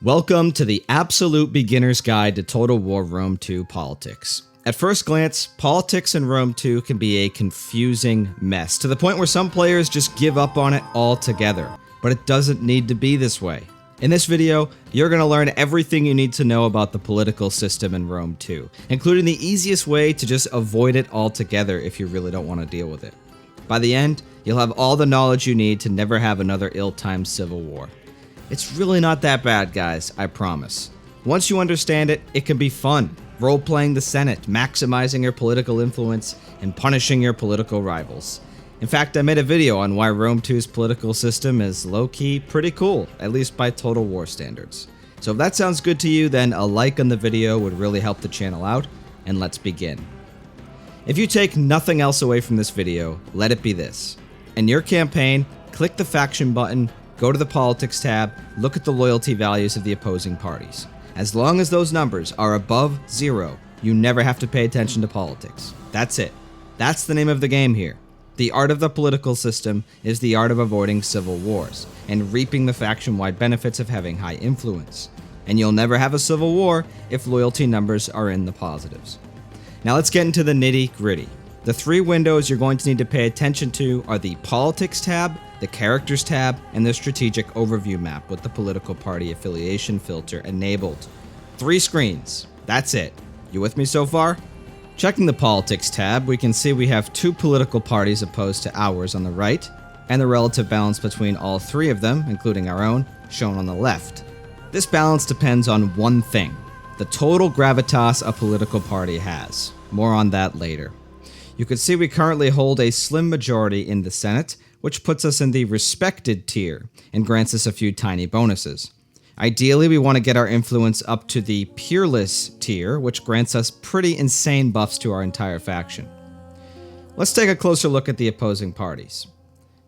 Welcome to the absolute beginner's guide to Total War Rome 2 politics. At first glance, politics in Rome 2 can be a confusing mess, to the point where some players just give up on it altogether. But it doesn't need to be this way. In this video, you're going to learn everything you need to know about the political system in Rome 2, including the easiest way to just avoid it altogether if you really don't want to deal with it. By the end, you'll have all the knowledge you need to never have another ill-timed civil war. It's really not that bad, guys, I promise. Once you understand it, it can be fun. Role-playing the Senate, maximizing your political influence, and punishing your political rivals. In fact, I made a video on why Rome 2's political system is low-key pretty cool, at least by Total War standards. So if that sounds good to you, then a like on the video would really help the channel out, and let's begin. If you take nothing else away from this video, let it be this. In your campaign, click the faction button, go to the politics tab, look at the loyalty values of the opposing parties. As long as those numbers are above 0, you never have to pay attention to politics. That's it. That's the name of the game here. The art of the political system is the art of avoiding civil wars and reaping the faction-wide benefits of having high influence. And you'll never have a civil war if loyalty numbers are in the positives. Now let's get into the nitty-gritty. The 3 windows you're going to need to pay attention to are the Politics tab, the Characters tab, and the Strategic Overview map with the political party affiliation filter enabled. 3 screens. That's it. You with me so far? Checking the Politics tab, we can see we have 2 political parties opposed to ours on the right, and the relative balance between all 3 of them, including our own, shown on the left. This balance depends on one thing: the total gravitas a political party has. More on that later. You can see we currently hold a slim majority in the Senate, which puts us in the respected tier and grants us a few tiny bonuses. Ideally, we want to get our influence up to the peerless tier, which grants us pretty insane buffs to our entire faction. Let's take a closer look at the opposing parties.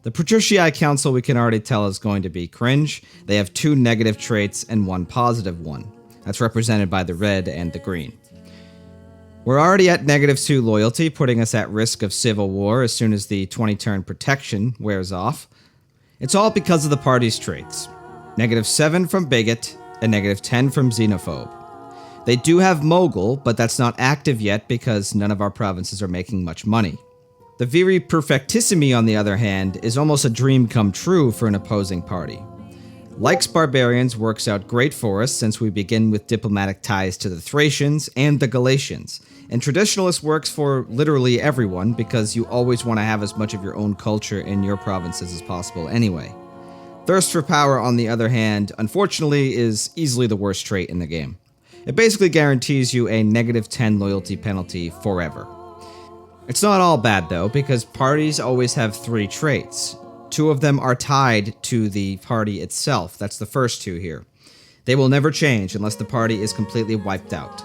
The Patricii Council we can already tell is going to be cringe. They have 2 negative traits and 1 positive one. That's represented by the red and the green. We're already at -2 loyalty, putting us at risk of civil war as soon as the 20-turn protection wears off. It's all because of the party's traits. -7 from bigot, and -10 from xenophobe. They do have mogul, but that's not active yet because none of our provinces are making much money. The viri perfectissimi, on the other hand, is almost a dream come true for an opposing party. Likes barbarians works out great for us since we begin with diplomatic ties to the Thracians and the Galatians, and traditionalist works for literally everyone because you always want to have as much of your own culture in your provinces as possible anyway. Thirst for power, on the other hand, unfortunately is easily the worst trait in the game. It basically guarantees you a -10 loyalty penalty forever. It's not all bad though, because parties always have 3 traits. 2 of them are tied to the party itself. That's the first 2 here. They will never change unless the party is completely wiped out.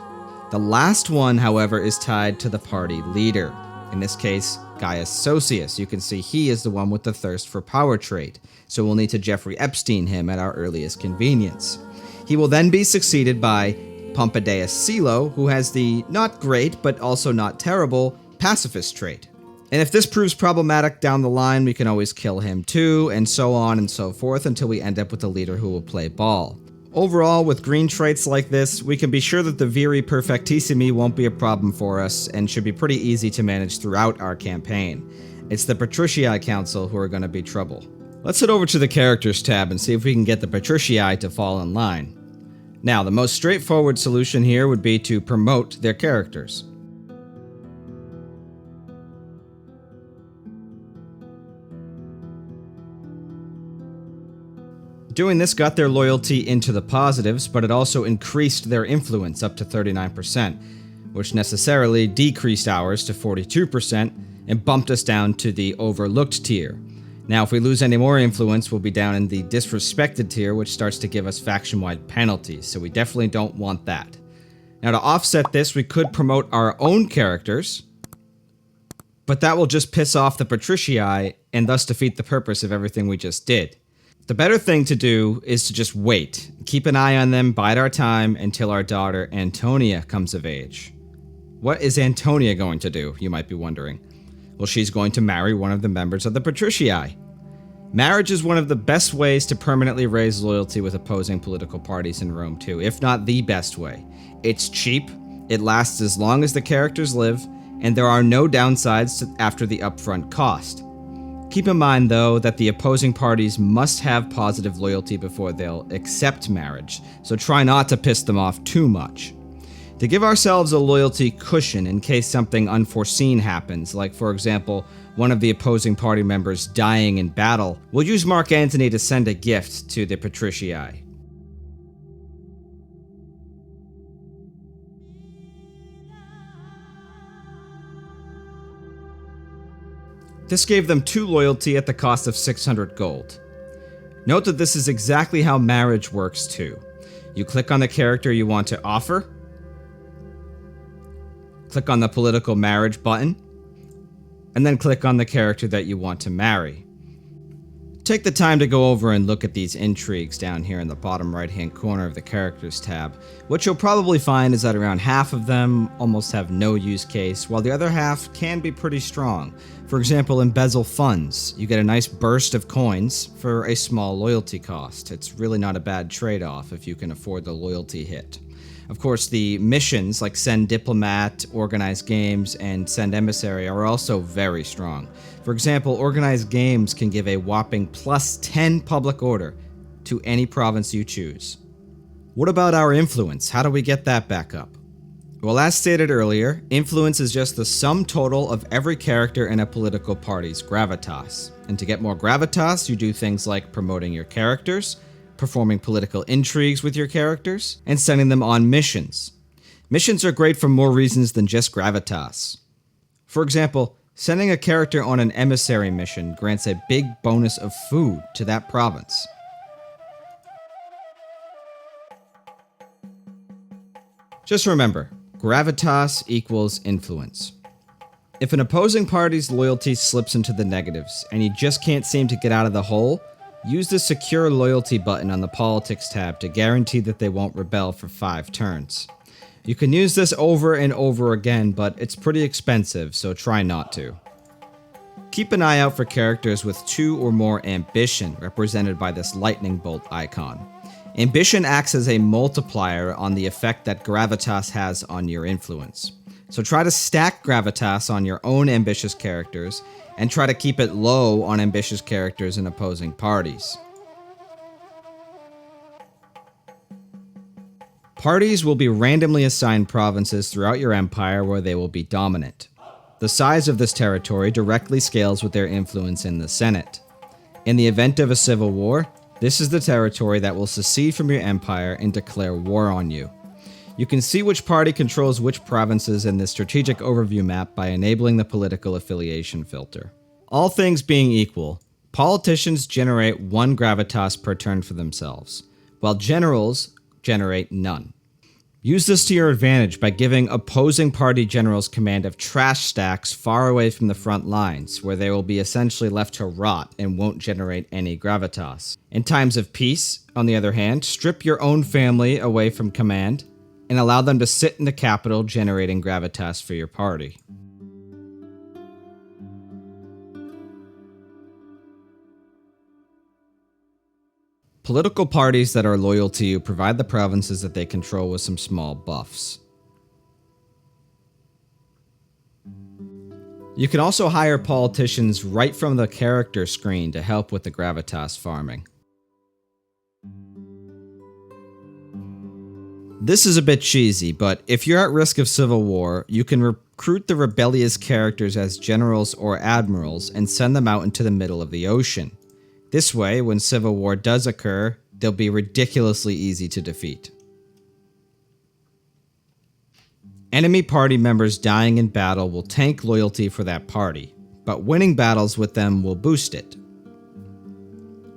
The last one, however, is tied to the party leader. In this case, Gaius Sosius. You can see he is the one with the thirst for power trait, so we'll need to Jeffrey Epstein him at our earliest convenience. He will then be succeeded by Pompeius Silo, who has the not great, but also not terrible, pacifist trait. And if this proves problematic down the line, we can always kill him too, and so on and so forth until we end up with a leader who will play ball. Overall, with green traits like this, we can be sure that the viri perfectissimi won't be a problem for us and should be pretty easy to manage throughout our campaign. It's the Patricii Council who are going to be trouble. Let's head over to the Characters tab and see if we can get the Patricii to fall in line. Now, the most straightforward solution here would be to promote their characters. Doing this got their loyalty into the positives, but it also increased their influence up to 39%, which necessarily decreased ours to 42% and bumped us down to the overlooked tier. Now, if we lose any more influence, we'll be down in the disrespected tier, which starts to give us faction-wide penalties, so we definitely don't want that. Now, to offset this, we could promote our own characters, but that will just piss off the Patricii and thus defeat the purpose of everything we just did. The better thing to do is to just wait, keep an eye on them, bide our time until our daughter Antonia comes of age. What is Antonia going to do, you might be wondering? Well, she's going to marry one of the members of the Patricii. Marriage is one of the best ways to permanently raise loyalty with opposing political parties in Rome 2, if not the best way. It's cheap, it lasts as long as the characters live, and there are no downsides after the upfront cost. Keep in mind, though, that the opposing parties must have positive loyalty before they'll accept marriage, so try not to piss them off too much. To give ourselves a loyalty cushion in case something unforeseen happens, like for example, one of the opposing party members dying in battle, we'll use Mark Antony to send a gift to the Patricii. This gave them 2 loyalty at the cost of 600 gold. Note that this is exactly how marriage works too. You click on the character you want to offer, click on the political marriage button, and then click on the character that you want to marry. Take the time to go over and look at these intrigues down here in the bottom right hand corner of the characters tab. What you'll probably find is that around half of them almost have no use case, while the other half can be pretty strong. For example, embezzle funds. You get a nice burst of coins for a small loyalty cost. It's really not a bad trade-off if you can afford the loyalty hit. Of course, the missions like Send Diplomat, Organize Games, and Send Emissary are also very strong. For example, Organize Games can give a whopping plus 10 public order to any province you choose. What about our influence? How do we get that back up? Well, as stated earlier, influence is just the sum total of every character in a political party's gravitas. And to get more gravitas, you do things like promoting your characters, performing political intrigues with your characters, and sending them on missions. Missions are great for more reasons than just gravitas. For example, sending a character on an emissary mission grants a big bonus of food to that province. Just remember, gravitas equals influence. If an opposing party's loyalty slips into the negatives, and you just can't seem to get out of the hole, use the Secure Loyalty button on the Politics tab to guarantee that they won't rebel for 5 turns. You can use this over and over again, but it's pretty expensive, so try not to. Keep an eye out for characters with 2 or more ambition, represented by this lightning bolt icon. Ambition acts as a multiplier on the effect that gravitas has on your influence. So try to stack gravitas on your own ambitious characters, and try to keep it low on ambitious characters in opposing parties. Parties will be randomly assigned provinces throughout your empire where they will be dominant. The size of this territory directly scales with their influence in the Senate. In the event of a civil war, this is the territory that will secede from your empire and declare war on you. You can see which party controls which provinces in this strategic overview map by enabling the political affiliation filter. All things being equal, politicians generate 1 gravitas per turn for themselves, while generals generate none. Use this to your advantage by giving opposing party generals command of trash stacks far away from the front lines, where they will be essentially left to rot and won't generate any gravitas. In times of peace, on the other hand, strip your own family away from command, and allow them to sit in the capital generating gravitas for your party. Political parties that are loyal to you provide the provinces that they control with some small buffs. You can also hire politicians right from the character screen to help with the gravitas farming. This is a bit cheesy, but if you're at risk of civil war, you can recruit the rebellious characters as generals or admirals and send them out into the middle of the ocean. This way, when civil war does occur, they'll be ridiculously easy to defeat. Enemy party members dying in battle will tank loyalty for that party, but winning battles with them will boost it.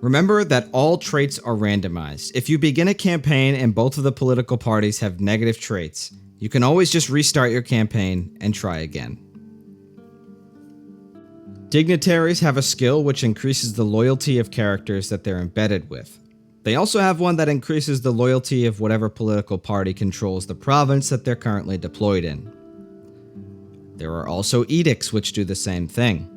Remember that all traits are randomized. If you begin a campaign and both of the political parties have negative traits, you can always just restart your campaign and try again. Dignitaries have a skill which increases the loyalty of characters that they're embedded with. They also have one that increases the loyalty of whatever political party controls the province that they're currently deployed in. There are also edicts which do the same thing.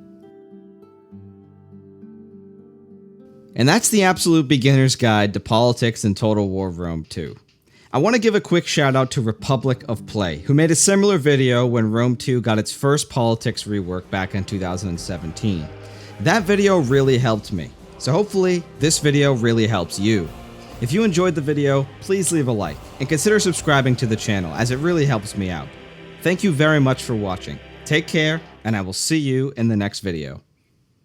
And that's the absolute beginner's guide to politics in Total War Rome 2. I want to give a quick shout out to Republic of Play, who made a similar video when Rome 2 got its first politics rework back in 2017. That video really helped me, so hopefully this video really helps you. If you enjoyed the video, please leave a like, and consider subscribing to the channel as it really helps me out. Thank you very much for watching. Take care, and I will see you in the next video.